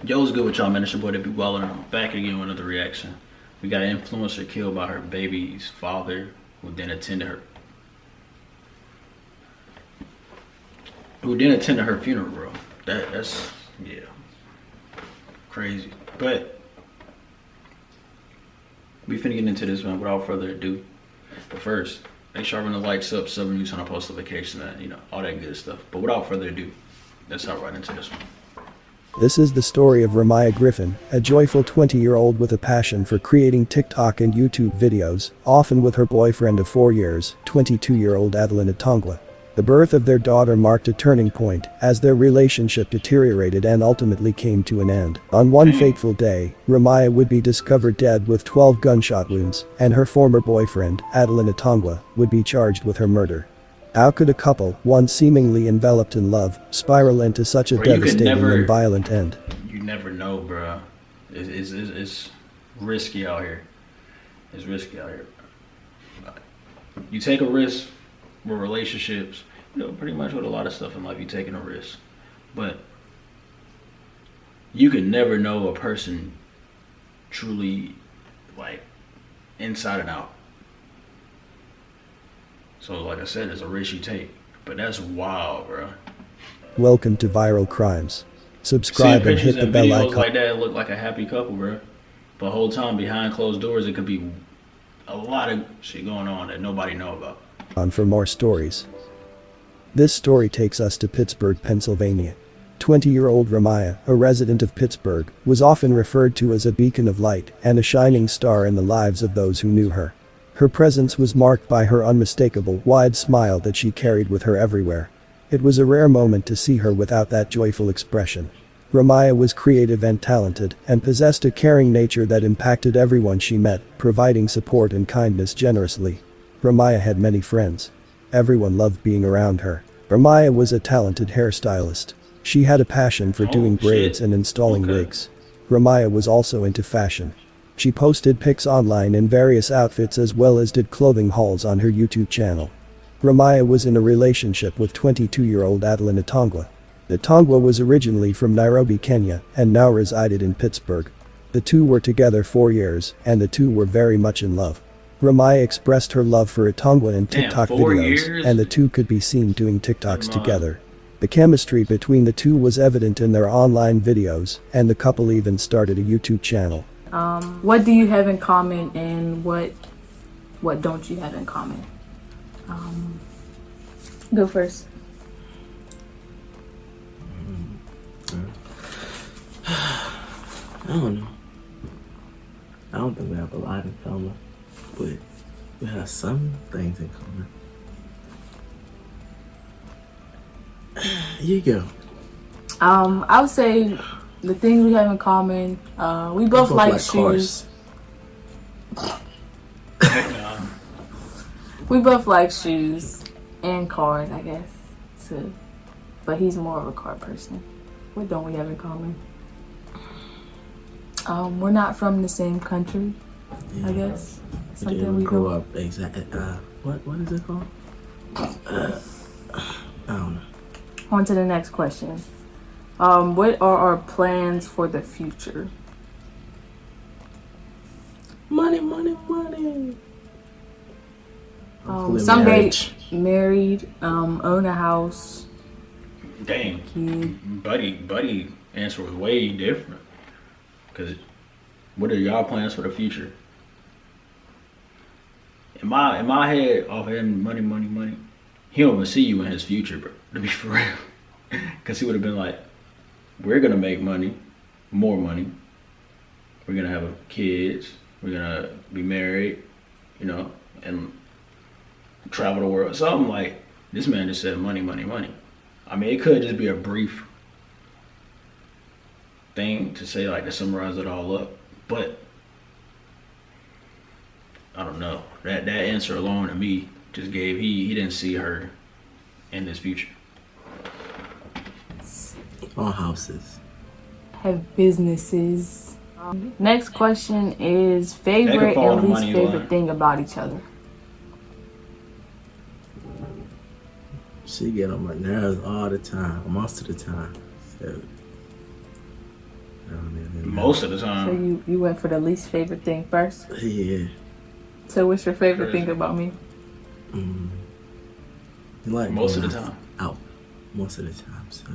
Yo, what's good with y'all, man? It's your boy DavidBWylin. I'm back again with another reaction. We got an influencer killed by her baby's father, who then attended her funeral, bro. That's yeah, crazy. But we finna get into this, man. Without further ado, but first, make sure I run the likes up, sub news on our post notification, and all that good stuff. But without further ado, let's hop right into this one. This is the story of Ramaya Griffin, a joyful 20-year-old with a passion for creating TikTok and YouTube videos, often with her boyfriend of 4 years, 22-year-old Adeline Atongwa. The birth of their daughter marked a turning point as their relationship deteriorated and ultimately came to an end. On one fateful day, Ramaya would be discovered dead with 12 gunshot wounds, and her former boyfriend, Adeline Atongwa, would be charged with her murder. How could a couple, once seemingly enveloped in love, spiral into such a devastating and violent end? You never know, bro. It's risky out here. It's risky out here. You take a risk with relationships, pretty much with a lot of stuff in life, you're taking a risk. But you can never know a person truly, like, inside and out. So like I said, it's a risk you take. But that's wild, bro. Welcome to Viral Crimes. Subscribe and hit the bell icon. Like that, it look like a happy couple, bro. But the whole time behind closed doors, it could be a lot of shit going on that nobody know about. For more stories. This story takes us to Pittsburgh, Pennsylvania. 20-year-old Ramaya, a resident of Pittsburgh, was often referred to as a beacon of light and a shining star in the lives of those who knew her. Her presence was marked by her unmistakable, wide smile that she carried with her everywhere. It was a rare moment to see her without that joyful expression. Ramaya was creative and talented, and possessed a caring nature that impacted everyone she met, providing support and kindness generously. Ramaya had many friends. Everyone loved being around her. Ramaya was a talented hairstylist. She had a passion for doing braids and installing wigs. Ramaya was also into fashion. She posted pics online in various outfits as well as did clothing hauls on her YouTube channel. Ramaya was in a relationship with 22-year-old Adeline Atongwa. Atongwa was originally from Nairobi, Kenya, and now resided in Pittsburgh. The two were together 4 years, and the two were very much in love. Ramaya expressed her love for Atongwa in TikTok videos, and the two could be seen doing TikToks together. The chemistry between the two was evident in their online videos, and the couple even started a YouTube channel. What do you have in common, and what don't you have in common? Go first. I don't know. I don't think we have a lot in common, but we have some things in common. You go. I would say the things we have in common, we both like shoes. We both like shoes and cars, I guess. So, but he's more of a car person. What don't we have in common? We're not from the same country, yeah. I guess. Something we grew up exactly. What is it called? I don't know. On to the next question. What are our plans for the future? Money, money, money. Someday married, own a house. Dang, buddy answer was way different. Cause what are y'all plans for the future? In my head, off of him, money, he don't even see you in his future, bro. To be for real, cause he would have been like, we're gonna make money, more money. We're gonna have kids. We're gonna be married, and travel the world. Something like this man just said money. I mean, it could just be a brief thing to say, like, to summarize it all up, but I don't know. That answer alone to me just gave he didn't see her in his future. All houses. Have businesses. Next question is favorite and least favorite thing about each other. She get on my nerves all the time, most of the time. So, Most of the So time. you went for the least favorite thing first? Yeah. So what's your favorite Crazy. thing about me? You like Most of going the time. out most of the time, so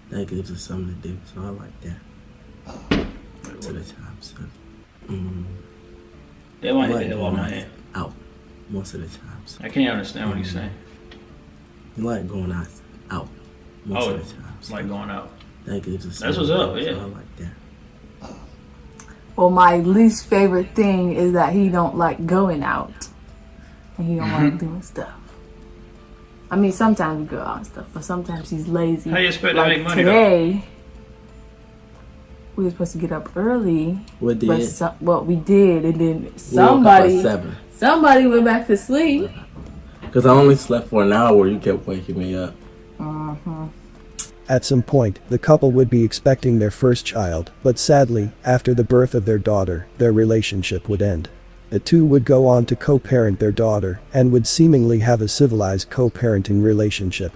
that gives us something to do. So I like that. Most of the time, so They might you hit the hell out my hand. out most of the time. So I can't understand what he's saying. you like going out most of the time. So Like going out. that gives us That's something what's to up, do, so yeah. I like that. Well, my least favorite thing is that he don't like going out. And he don't like doing stuff. I mean, sometimes we go out and stuff, but sometimes he's lazy. How you expect to like make money, today, we were supposed to get up early. What did? But we did, and then We woke up at somebody 7. somebody went back to sleep. Because I only slept for an hour. You kept waking me up. At some point, the couple would be expecting their first child, but sadly, after the birth of their daughter, their relationship would end. The two would go on to co-parent their daughter, and would seemingly have a civilized co-parenting relationship.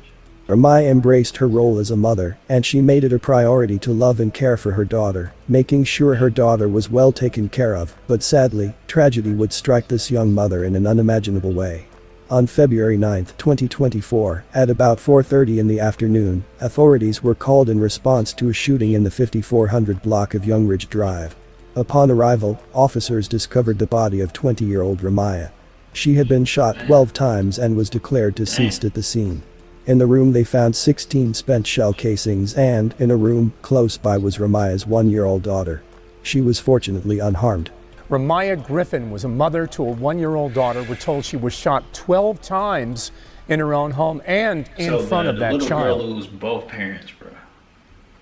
Ramaya embraced her role as a mother, and she made it a priority to love and care for her daughter, making sure her daughter was well taken care of, but sadly, tragedy would strike this young mother in an unimaginable way. On February 9, 2024, at about 4:30 in the afternoon, authorities were called in response to a shooting in the 5400 block of Youngridge Drive. Upon arrival, officers discovered the body of 20-year-old Ramaya. She had been shot 12 times and was declared deceased at the scene. In the room they found 16 spent shell casings, and, in a room close by, was Ramaya's 1-year-old daughter. She was fortunately unharmed. Ramaya Griffin was a mother to a 1-year-old daughter. We're told she was shot 12 times in her own home and in front of that the little child. girl lose both parents, bro.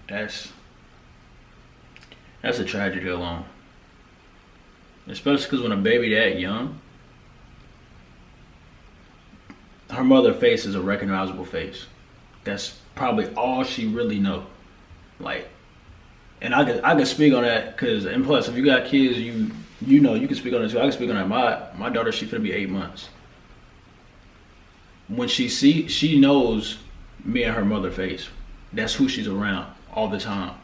That's a tragedy alone. Especially because when a baby that young, her mother face is a recognizable face. That's probably all she really know. Like, and I could speak on that because, and plus, if you got kids, you know you can speak on it too. I can speak on that. My daughter, she finna be 8 months. When she knows me and her mother face. That's who she's around all the time.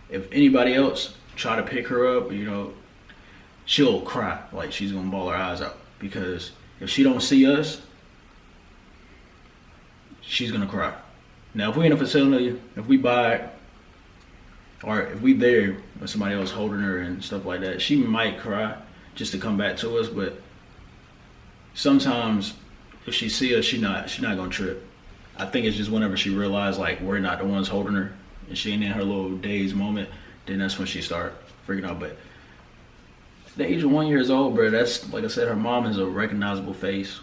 If anybody else try to pick her up, you know, she'll cry. Like, she's gonna bawl her eyes out. Because if she don't see us, she's gonna cry. Now, if we in a facility, if we buy, or if we there with somebody else holding her and stuff like that, she might cry just to come back to us. But sometimes, if she see us, she's not gonna trip. I think it's just whenever she realized like we're not the ones holding her, and she ain't in her little dazed moment, then that's when she start freaking out. But at the age of 1 year old, bro, that's, like I said, her mom is a recognizable face.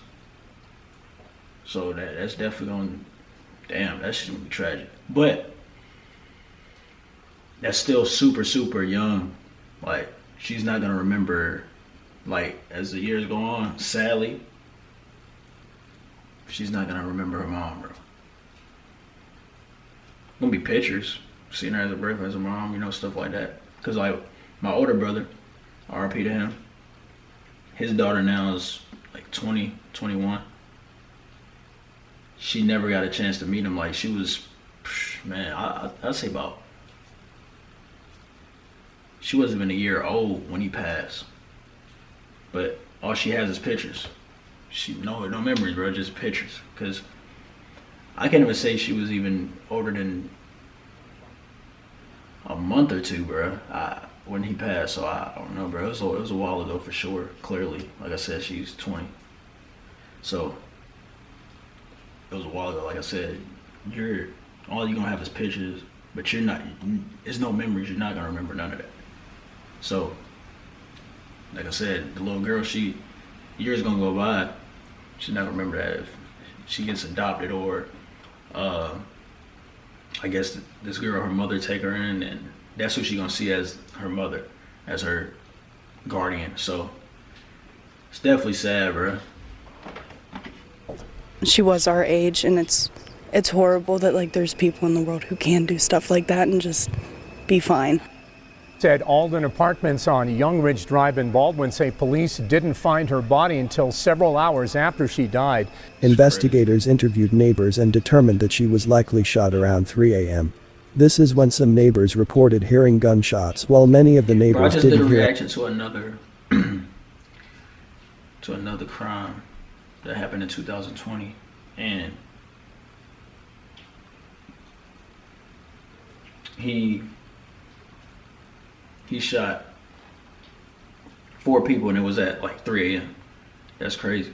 So that's definitely going, damn, that's gonna be tragic. But that's still super, super young. Like, she's not gonna remember, like, as the years go on, sadly, she's not gonna remember her mom, bro. Gonna be pictures, seeing her as a birth, as a mom, you know, stuff like that. Cause like my older brother, RP to him, his daughter now is like 20, 21. She never got a chance to meet him. Like, she was, man, I'd say about, she wasn't even a year old when he passed. But all she has is pictures. She no memories, bro, just pictures. Cause I can't even say she was even older than a month or two, bro. When he passed, so I don't know, bro. It was a while ago for sure. Clearly, like I said, she's 20. So it was a while ago. Like I said, all you're gonna have is pictures, but you're not. There's no memories. You're not gonna remember none of that. So, like I said, the little girl, years gonna go by. She's not gonna remember that if she gets adopted, or I guess this girl, her mother, take her in, and that's who she's gonna see as her mother, as her guardian. So it's definitely sad, bro. She was our age, and it's horrible that like there's people in the world who can do stuff like that and just be fine. At Alden Apartments on Youngridge Drive in Baldwin say police didn't find her body until several hours after she died. Investigators interviewed neighbors and determined that she was likely shot around 3 a.m. This is when some neighbors reported hearing gunshots, while many of the Bro, I neighbors just did a didn't hear. reaction to another to another crime that happened in 2020, and he shot 4 people, and it was at like 3 a.m. That's crazy.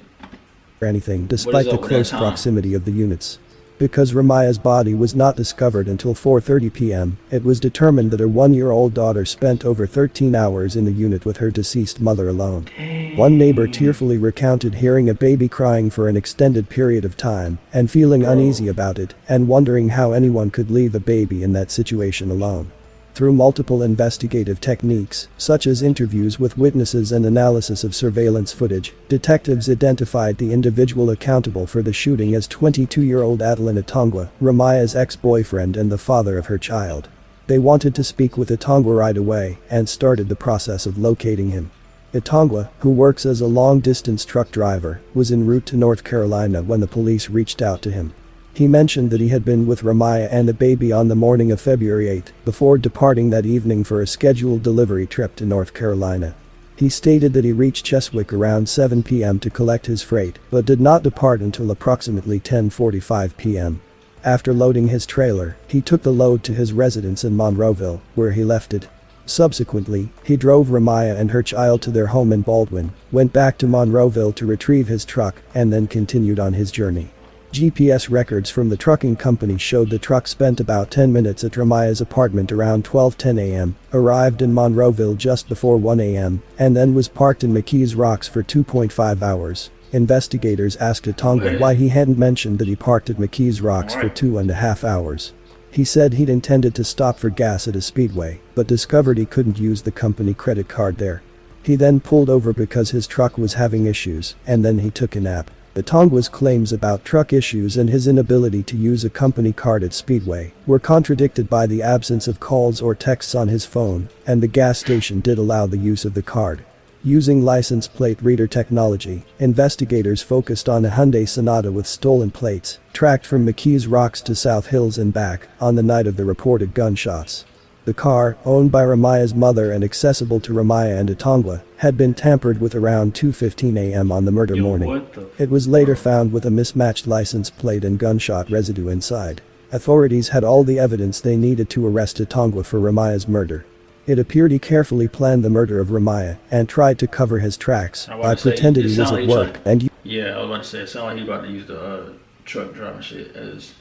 Anything, despite the up with close that time? proximity of the units. Because Ramaya's body was not discovered until 4:30 p.m., it was determined that her 1-year-old daughter spent over 13 hours in the unit with her deceased mother alone. One neighbor tearfully recounted hearing a baby crying for an extended period of time and feeling uneasy about it and wondering how anyone could leave a baby in that situation alone. Through multiple investigative techniques, such as interviews with witnesses and analysis of surveillance footage, detectives identified the individual accountable for the shooting as 22-year-old Adeline Etongwa, Ramaya's ex-boyfriend and the father of her child. They wanted to speak with Etongwa right away and started the process of locating him. Etongwa, who works as a long-distance truck driver, was en route to North Carolina when the police reached out to him. He mentioned that he had been with Ramaya and the baby on the morning of February 8 before departing that evening for a scheduled delivery trip to North Carolina. He stated that he reached Cheswick around 7 p.m. to collect his freight, but did not depart until approximately 10:45 p.m. After loading his trailer, he took the load to his residence in Monroeville, where he left it. Subsequently, he drove Ramaya and her child to their home in Baldwin, went back to Monroeville to retrieve his truck, and then continued on his journey. GPS records from the trucking company showed the truck spent about 10 minutes at Ramaya's apartment around 12:10 a.m., arrived in Monroeville just before 1 a.m., and then was parked in McKees Rocks for 2.5 hours. Investigators asked Etongwa why he hadn't mentioned that he parked at McKees Rocks for 2.5 hours. He said he'd intended to stop for gas at a speedway, but discovered he couldn't use the company credit card there. He then pulled over because his truck was having issues, and then he took a nap. Etongwa's claims about truck issues and his inability to use a company card at Speedway were contradicted by the absence of calls or texts on his phone, and the gas station did allow the use of the card. Using license plate reader technology, investigators focused on a Hyundai Sonata with stolen plates, tracked from McKees Rocks to South Hills and back, on the night of the reported gunshots. The car, owned by Ramaya's mother and accessible to Ramaya and Etongwa, had been tampered with around 2:15 a.m. on the murder morning. It was later found with a mismatched license plate and gunshot residue inside. Authorities had all the evidence they needed to arrest Etongwa for Ramaya's murder. It appeared he carefully planned the murder of Ramaya and tried to cover his tracks by pretending he was at work and yeah, I was about to say, it sounded like he about to use the truck driving shit as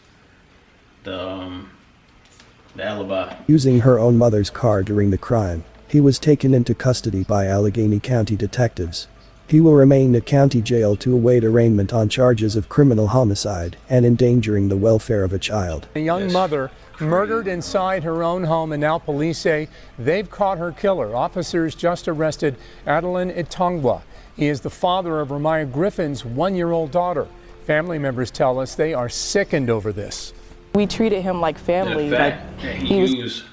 the alibi. Using her own mother's car during the crime. He was taken into custody by Allegheny County detectives. He will remain at county jail to await arraignment on charges of criminal homicide and endangering the welfare of a child. A young mother murdered inside her own home, and now police say they've caught her killer. Officers just arrested Adeline Etongwa. He is the father of Ramaya Griffin's 1-year-old daughter. Family members tell us they are sickened over this. We treated him like family. The fact Like that he used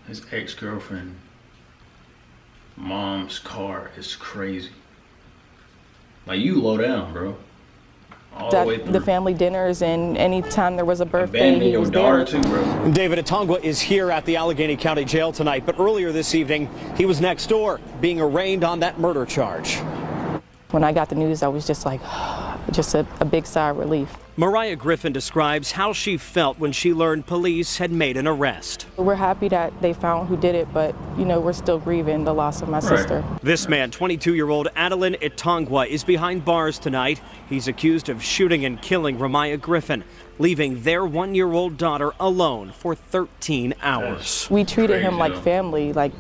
his ex-girlfriend mom's car is crazy. Like, you low down, bro. All the way through. the family dinners, and anytime there was a birthday, Abandoning he was your daughter there. too, bro. David Etongwa is here at the Allegheny County Jail tonight, but earlier this evening, he was next door being arraigned on that murder charge. When I got the news, I was just like, just a big sigh of relief. Mariah Griffin describes how she felt when she learned police had made an arrest. We're happy that they found who did it, but, you know, we're still grieving the loss of my sister. This man, 22-year-old Adeline Etongwa, is behind bars tonight. He's accused of shooting and killing Ramaya Griffin, leaving their 1-year-old daughter alone for 13 hours. We treated him like though. family. Like,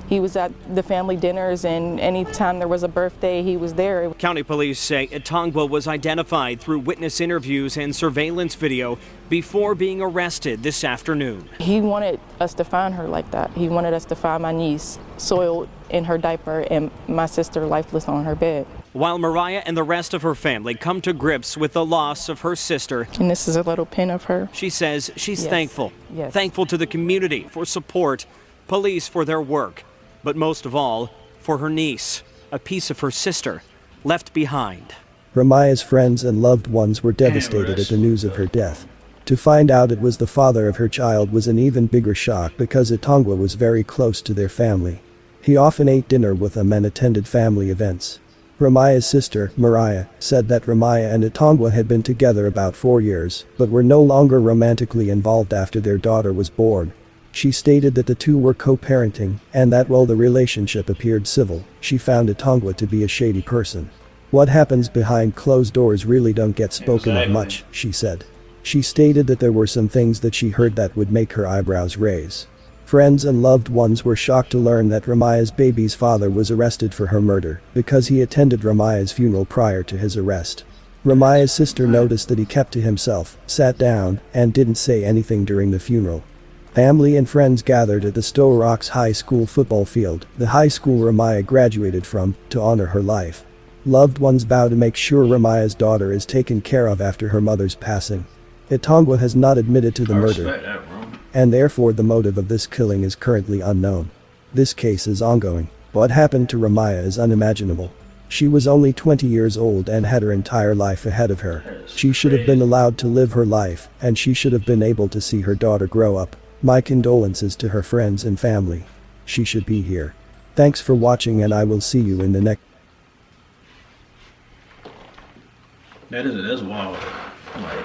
he was at the family dinners, and anytime there was a birthday, he was there. County police say Etongwa was identified through witness interviews and surveillance video before being arrested this afternoon. He wanted us to find her like that. He wanted us to find my niece soiled in her diaper and my sister lifeless on her bed. While Mariah and the rest of her family come to grips with the loss of her sister, And this is a little pin of her. she says she's Yes. thankful. Yes. Thankful to the community for support, police for their work, but most of all, for her niece, a piece of her sister, left behind. Ramaya's friends and loved ones were devastated at the news of her death. To find out it was the father of her child was an even bigger shock because Etongwa was very close to their family. He often ate dinner with them and attended family events. Ramaya's sister, Mariah, said that Ramaya and Etongwa had been together about 4 years, but were no longer romantically involved after their daughter was born. She stated that the two were co-parenting, and that while the relationship appeared civil, she found Etongwa to be a shady person. What happens behind closed doors really don't get spoken of much, she said. She stated that there were some things that she heard that would make her eyebrows raise. Friends and loved ones were shocked to learn that Ramaya's baby's father was arrested for her murder because he attended Ramaya's funeral prior to his arrest. Ramaya's sister noticed that he kept to himself, sat down, and didn't say anything during the funeral. Family and friends gathered at the Stowe Rocks High School football field, the high school Ramaya graduated from, to honor her life. Loved ones vow to make sure Ramaya's daughter is taken care of after her mother's passing. Etongwa has not admitted to the murder, and therefore the motive of this killing is currently unknown. This case is ongoing. What happened to Ramaya is unimaginable. She was only 20 years old and had her entire life ahead of her. She should have been allowed to live her life, and she should have been able to see her daughter grow up. My condolences to her friends and family. She should be here. Thanks for watching, and I will see you in the next. That's wild. Like,